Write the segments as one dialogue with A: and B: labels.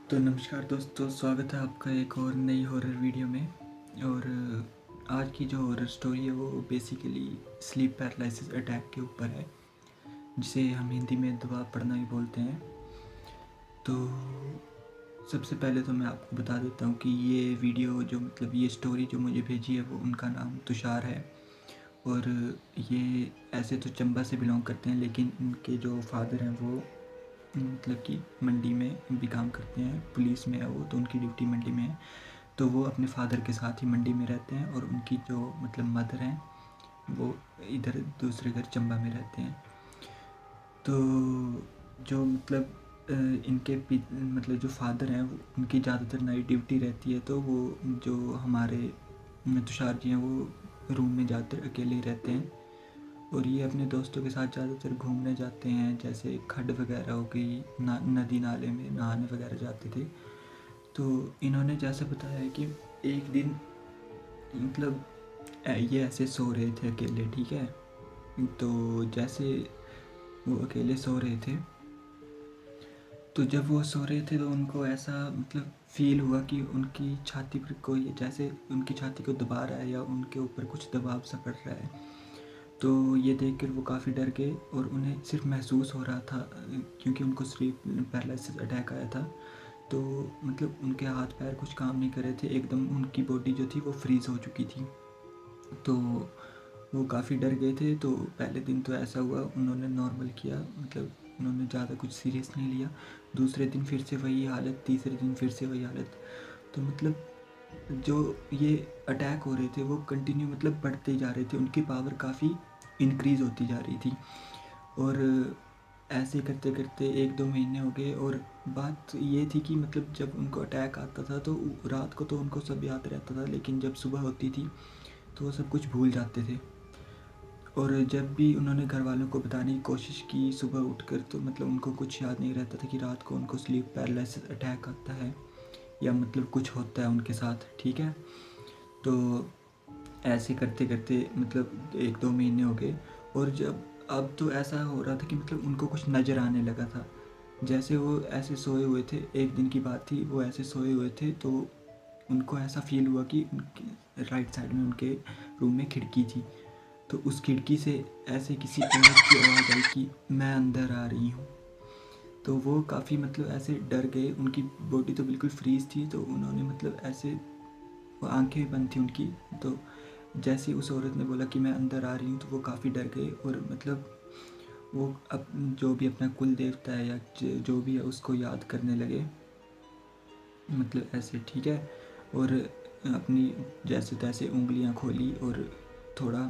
A: तो नमस्कार दोस्तों, स्वागत है आपका एक और नई हॉरर वीडियो में। और आज की जो हॉरर स्टोरी है वो बेसिकली स्लीप पैरालिसिस अटैक के ऊपर है, जिसे हम हिंदी में दबाव पड़ना भी बोलते हैं। तो सबसे पहले तो मैं आपको बता देता हूँ कि ये वीडियो ये स्टोरी जो मुझे भेजी है वो उनका नाम तुषार है। और ये ऐसे तो चंबा से बिलोंग करते हैं, लेकिन इनके जो फादर हैं वो कि मंडी में भी काम करते हैं, पुलिस में है वो, तो उनकी ड्यूटी मंडी में है। तो वो अपने फादर के साथ ही मंडी में रहते हैं, और उनकी जो मदर हैं वो इधर दूसरे घर चंबा में रहते हैं। तो जो इनके जो फादर हैं उनकी ज़्यादातर नाइट ड्यूटी रहती है, तो वो जो हमारे तुषार जी हैं वो रूम में ज़्यादातर अकेले ही रहते हैं। और ये अपने दोस्तों के साथ ज़्यादातर घूमने जाते हैं, जैसे खड्ड वगैरह हो गई, नदी नाले में नहाने वगैरह जाते थे। तो इन्होंने जैसे बताया है कि एक दिन ये ऐसे सो रहे थे अकेले, ठीक है। तो जैसे वो अकेले सो रहे थे, तो जब वो सो रहे थे तो उनको ऐसा फील हुआ कि उनकी छाती पर कोई जैसे उनकी छाती को दबा रहा है या उनके ऊपर कुछ दबाव सा पड़ रहा है। तो ये देखकर वो काफ़ी डर गए, और उन्हें सिर्फ महसूस हो रहा था, क्योंकि उनको स्लीप पैरालिसिस अटैक आया था। तो उनके हाथ पैर कुछ काम नहीं कर रहे थे, एकदम उनकी बॉडी जो थी वो फ्रीज़ हो चुकी थी। तो वो काफ़ी डर गए थे। तो पहले दिन तो ऐसा हुआ, उन्होंने नॉर्मल किया, उन्होंने ज़्यादा कुछ सीरियस नहीं लिया। दूसरे दिन फिर से वही हालत, तीसरे दिन फिर से वही हालत। तो जो ये अटैक हो रहे थे वो कंटिन्यू बढ़ते ही जा रहे थे, उनकी पावर काफ़ी इंक्रीज़ होती जा रही थी। और ऐसे करते करते 1-2 महीने हो गए। और बात ये थी कि जब उनको अटैक आता था तो रात को तो उनको सब याद रहता था, लेकिन जब सुबह होती थी तो वो सब कुछ भूल जाते थे। और जब भी उन्होंने घर वालों को बताने की कोशिश की सुबह उठकर, तो उनको कुछ याद नहीं रहता था कि रात को उनको स्लीप पैरालिसिस अटैक आता है या कुछ होता है उनके साथ, ठीक है। तो ऐसे करते करते 1-2 महीने हो गए। और जब अब तो ऐसा हो रहा था कि उनको कुछ नज़र आने लगा था। जैसे वो ऐसे सोए हुए थे, एक दिन की बात थी, वो ऐसे सोए हुए थे तो उनको ऐसा फील हुआ कि उनके राइट साइड में उनके रूम में खिड़की थी। तो उस खिड़की से ऐसे किसी औरत की आवाज़ आई कि मैं अंदर आ रही हूँ। तो वो काफ़ी ऐसे डर गए, उनकी बॉडी तो बिल्कुल फ्रीज थी। तो उन्होंने ऐसे, वो आंखें भी बंद थी उनकी। तो जैसे ही उस औरत ने बोला कि मैं अंदर आ रही हूँ, तो वो काफ़ी डर गए। और वो अब जो भी अपना कुल देवता है या जो भी है उसको याद करने लगे, ऐसे, ठीक है। और अपनी जैसे तैसे उंगलियां खोली और थोड़ा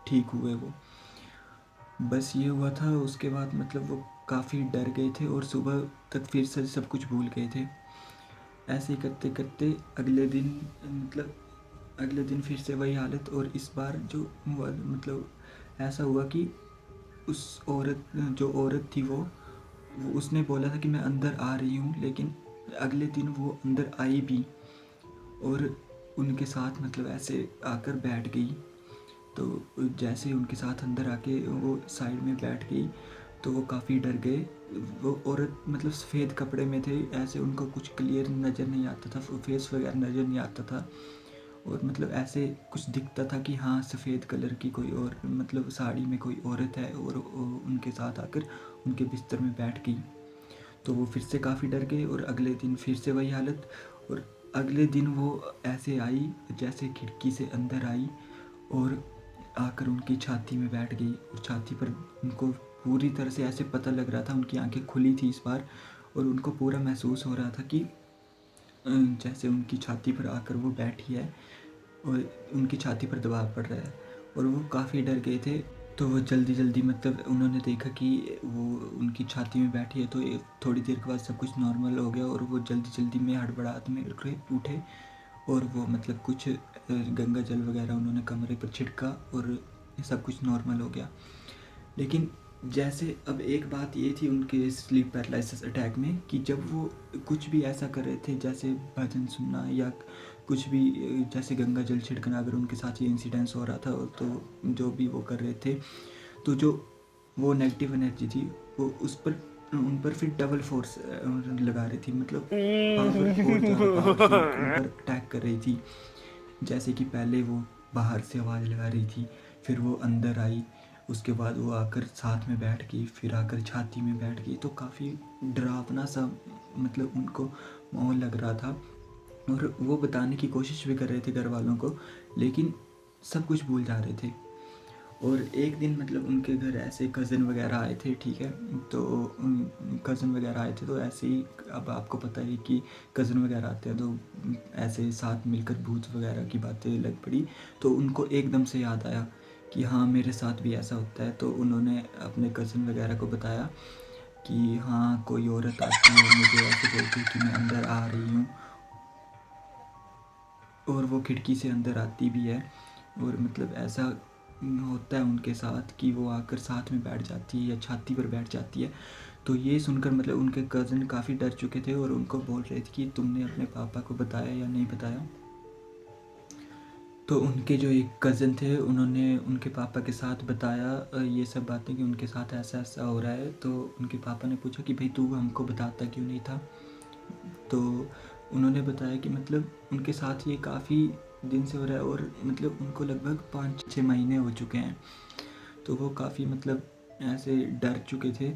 A: ठीक हुए वो। बस ये हुआ था। उसके बाद वो काफ़ी डर गए थे और सुबह तक फिर से सब कुछ भूल गए थे। ऐसे ही करते करते अगले दिन फिर से वही हालत। और इस बार जो हुआ ऐसा हुआ कि उस औरत जो औरत थी वो उसने बोला था कि मैं अंदर आ रही हूँ, लेकिन अगले दिन वो अंदर आई भी और उनके साथ ऐसे आकर बैठ गई। तो जैसे उनके साथ अंदर आके वो साइड में बैठ गई, तो वो काफ़ी डर गए। वो औरत सफ़ेद कपड़े में थे, ऐसे उनको कुछ क्लियर नज़र नहीं आता था, फेस वगैरह नज़र नहीं आता था। और ऐसे कुछ दिखता था कि हाँ, सफ़ेद कलर की कोई और साड़ी में कोई औरत है, और उनके साथ आकर उनके बिस्तर में बैठ गई। तो वो फिर से काफ़ी डर गए और अगले दिन फिर से वही हालत। और अगले दिन वो ऐसे आई, जैसे खिड़की से अंदर आई और आकर उनकी छाती में बैठ गई। और छाती पर उनको पूरी तरह से ऐसे पता लग रहा था, उनकी आंखें खुली थी इस बार, और उनको पूरा महसूस हो रहा था कि जैसे उनकी छाती पर आकर वो बैठी है और उनकी छाती पर दबाव पड़ रहा है। और वो काफ़ी डर गए थे। तो वो जल्दी जल्दी उन्होंने देखा कि वो उनकी छाती में बैठी है, तो थोड़ी देर के बाद सब कुछ नॉर्मल हो गया। और वो जल्दी जल्दी में हड़बड़ाहट में उठे और वो कुछ गंगा जल वगैरह उन्होंने कमरे पर छिड़का और सब कुछ नॉर्मल हो गया। लेकिन जैसे अब एक बात ये थी उनके स्लीप पैरालिसिस अटैक में कि जब वो कुछ भी ऐसा कर रहे थे, जैसे भजन सुनना या कुछ भी, जैसे गंगा जल छिड़कना, अगर उनके साथ ये इंसिडेंस हो रहा था, तो जो भी वो कर रहे थे, तो जो वो नेगेटिव एनर्जी थी वो उस पर उन पर फिर डबल फोर्स लगा रही थी, मतलब पावर और ज़्यादा पावर से उन पर अटैक कर रही थी। जैसे कि पहले वो बाहर से आवाज़ लगा रही थी, फिर वो अंदर आई, उसके बाद वो आकर साथ में बैठ गई, फिर आकर छाती में बैठ गई। तो काफ़ी डरावना सा मतलब उनको माहौल लग रहा था, और वो बताने की कोशिश भी कर रहे थे घर वालों को, लेकिन सब कुछ भूल जा रहे थे। और एक दिन मतलब उनके घर ऐसे कज़न वगैरह आए थे, ठीक है, तो कज़न वगैरह आए थे, तो ऐसे ही अब आपको पता है कि कज़न वगैरह आते हैं तो ऐसे साथ मिलकर भूत वगैरह की बातें लग पड़ी। तो उनको एकदम से याद आया कि हाँ मेरे साथ भी ऐसा होता है। तो उन्होंने अपने कज़न वगैरह को बताया कि हाँ कोई औरत आती है, मुझे ऐसे बोलती है कि मैं अंदर आ रही हूँ, और वो खिड़की से अंदर आती भी है, और मतलब ऐसा होता है उनके साथ कि वो आकर साथ में बैठ जाती है या छाती पर बैठ जाती है। तो ये सुनकर मतलब उनके कज़न काफ़ी डर चुके थे, और उनको बोल रहे थे कि तुमने अपने पापा को बताया या नहीं बताया। तो उनके जो एक कज़न थे उन्होंने उनके पापा के साथ बताया ये सब बातें कि उनके साथ ऐसा ऐसा हो रहा है। तो उनके पापा ने पूछा कि भाई तू हमको बताता क्यों नहीं था। तो उन्होंने बताया कि मतलब उनके साथ ये काफ़ी दिन से हो रहा है, और मतलब उनको लगभग 5-6 महीने हो चुके हैं। तो वो काफ़ी मतलब ऐसे डर चुके थे।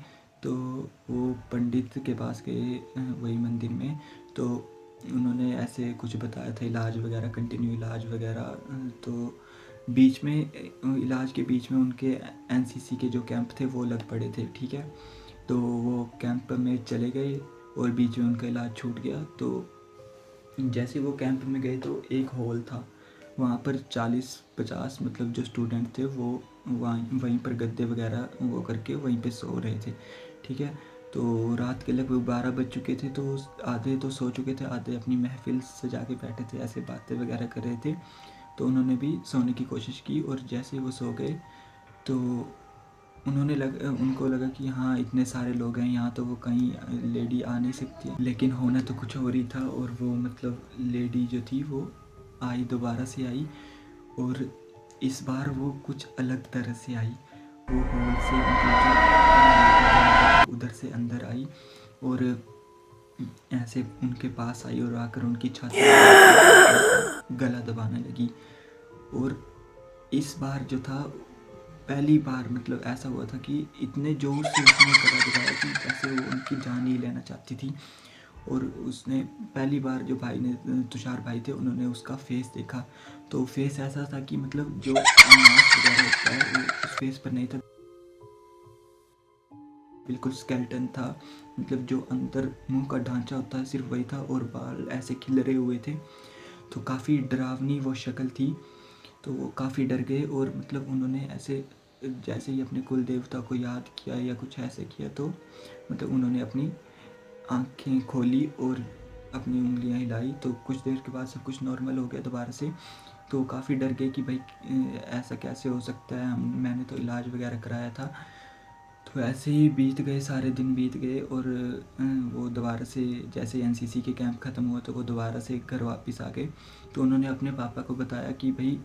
A: तो वो पंडित के पास गए वही मंदिर में। तो उन्होंने ऐसे कुछ बताया था, इलाज वगैरह, कंटिन्यू इलाज वगैरह। तो बीच में इलाज के बीच में उनके एनसीसी के जो कैंप थे वो लग पड़े थे, ठीक है। तो वो कैंप में चले गए, और बीच में उनका इलाज छूट गया। तो जैसे वो कैंप में गए तो एक हॉल था, वहाँ पर 40-50 मतलब जो स्टूडेंट थे वो वहीं पर गद्दे वगैरह वो करके वहीं पे सो रहे थे, ठीक है। तो रात के लगभग 12 बज चुके थे। तो आधे तो सो चुके थे, आधे अपनी महफिल सजा के बैठे थे, ऐसे बातें वगैरह कर रहे थे। तो उन्होंने भी सोने की कोशिश की, और जैसे वो सो गए तो उनको लगा कि हाँ इतने सारे लोग हैं यहाँ, तो वो कहीं लेडी आ नहीं सकती है। लेकिन होना तो कुछ और ही था, और वो मतलब लेडी जो थी वो आई, दोबारा से आई, और इस बार वो कुछ अलग तरह से आई। वो हॉल से मतलब जो उधर से अंदर आई, और ऐसे उनके पास आई, और आकर उनकी छाती में गला दबाने लगी। और इस बार जो था, पहली बार मतलब ऐसा हुआ था कि इतने ज़ोर से उसने गला दबाया कि जैसे वो उनकी जान ही लेना चाहती थी। और उसने पहली बार जो भाई ने, तुषार भाई थे, उन्होंने उसका फेस देखा। तो फेस ऐसा था कि मतलब जो मांस वगैरह होता है वो उस फेस पर नहीं था, बिल्कुल स्केलेटन था। मतलब जो अंदर मुंह का ढांचा होता है सिर्फ वही था, और बाल ऐसे खिलरे हुए थे। तो काफ़ी डरावनी वो शक्ल थी। तो वो काफ़ी डर गए, और मतलब उन्होंने ऐसे जैसे ही अपने कुल देवता को याद किया या कुछ ऐसे किया, तो मतलब उन्होंने अपनी आँखें खोली और अपनी उंगलियां हिलाई। तो कुछ देर के बाद सब कुछ नॉर्मल हो गया दोबारा से। तो काफ़ी डर गए कि भाई ऐसा कैसे हो सकता है, मैंने तो इलाज वगैरह कराया था। तो ऐसे ही बीत गए, सारे दिन बीत गए, और वो दोबारा से जैसे एनसीसी के कैंप ख़त्म हुआ तो वो दोबारा से घर वापस आ गए। तो उन्होंने अपने पापा को बताया कि भाई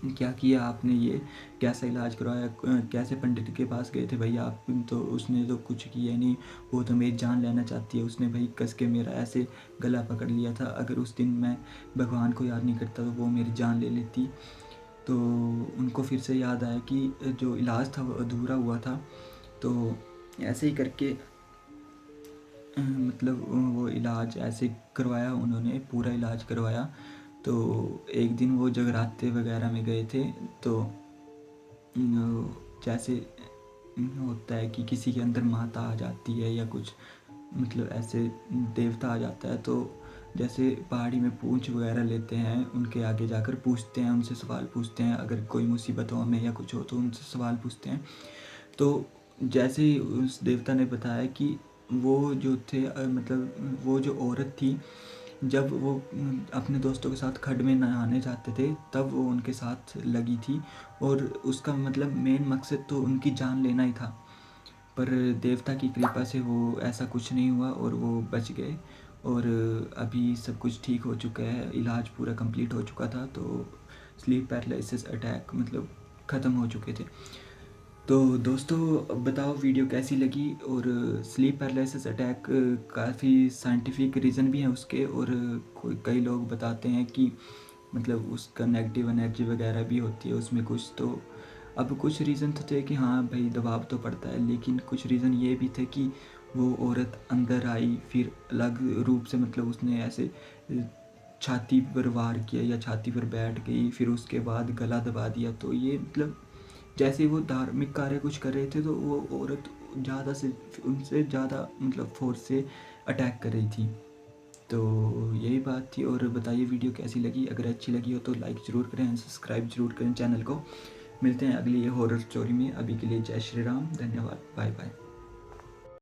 A: क्या किया आपने, ये कैसा इलाज करवाया, कैसे पंडित के पास गए थे भाई आप, तो उसने तो कुछ किया नहीं, वो तो मेरी जान लेना चाहती है, उसने भाई कस के मेरा ऐसे गला पकड़ लिया था, अगर उस दिन मैं भगवान को याद नहीं करता तो वो मेरी जान ले लेती। तो उनको फिर से याद आया कि जो इलाज था वो अधूरा हुआ था। तो ऐसे ही करके मतलब वो इलाज ऐसे करवाया, उन्होंने पूरा इलाज करवाया। तो एक दिन वो जगराते वगैरह में गए थे। तो जैसे होता है कि किसी के अंदर माता आ जाती है या कुछ मतलब ऐसे देवता आ जाता है, तो जैसे पहाड़ी में पूंछ वगैरह लेते हैं, उनके आगे जाकर पूछते हैं, उनसे सवाल पूछते हैं, अगर कोई मुसीबत हो में या कुछ हो तो उनसे सवाल पूछते हैं। तो जैसे ही उस देवता ने बताया कि वो जो थे मतलब वो जो औरत थी, जब वो अपने दोस्तों के साथ खड्ड में नहाने जाते थे तब वो उनके साथ लगी थी, और उसका मतलब मेन मकसद तो उनकी जान लेना ही था। पर देवता की कृपा से वो ऐसा कुछ नहीं हुआ, और वो बच गए। और अभी सब कुछ ठीक हो चुका है, इलाज पूरा कंप्लीट हो चुका था। तो स्लीप पैरालिसिस अटैक मतलब ख़त्म हो चुके थे। तो दोस्तों, अब बताओ वीडियो कैसी लगी। और स्लीप पैरालिसिस अटैक काफ़ी साइंटिफिक रीज़न भी हैं उसके, और कोई कई लोग बताते हैं कि मतलब उसका नेगेटिव एनर्जी वगैरह भी होती है उसमें कुछ। तो अब कुछ रीज़न तो थे कि हाँ भाई दबाव तो पड़ता है, लेकिन कुछ रीज़न ये भी थे कि वो औरत अंदर आई, फिर अलग रूप से मतलब उसने ऐसे छाती पर वार किया या छाती पर बैठ गई, फिर उसके बाद गला दबा दिया। तो ये मतलब जैसे वो धार्मिक कार्य कुछ कर रहे थे, तो वो औरत ज़्यादा से उनसे ज़्यादा मतलब फोर्स से अटैक कर रही थी। तो यही बात थी। और बताइए वीडियो कैसी लगी। अगर अच्छी लगी हो तो लाइक ज़रूर करें एंड सब्सक्राइब ज़रूर करें चैनल को। मिलते हैं अगली हॉरर स्टोरी में। अभी के लिए जय श्री राम, धन्यवाद, बाय बाय।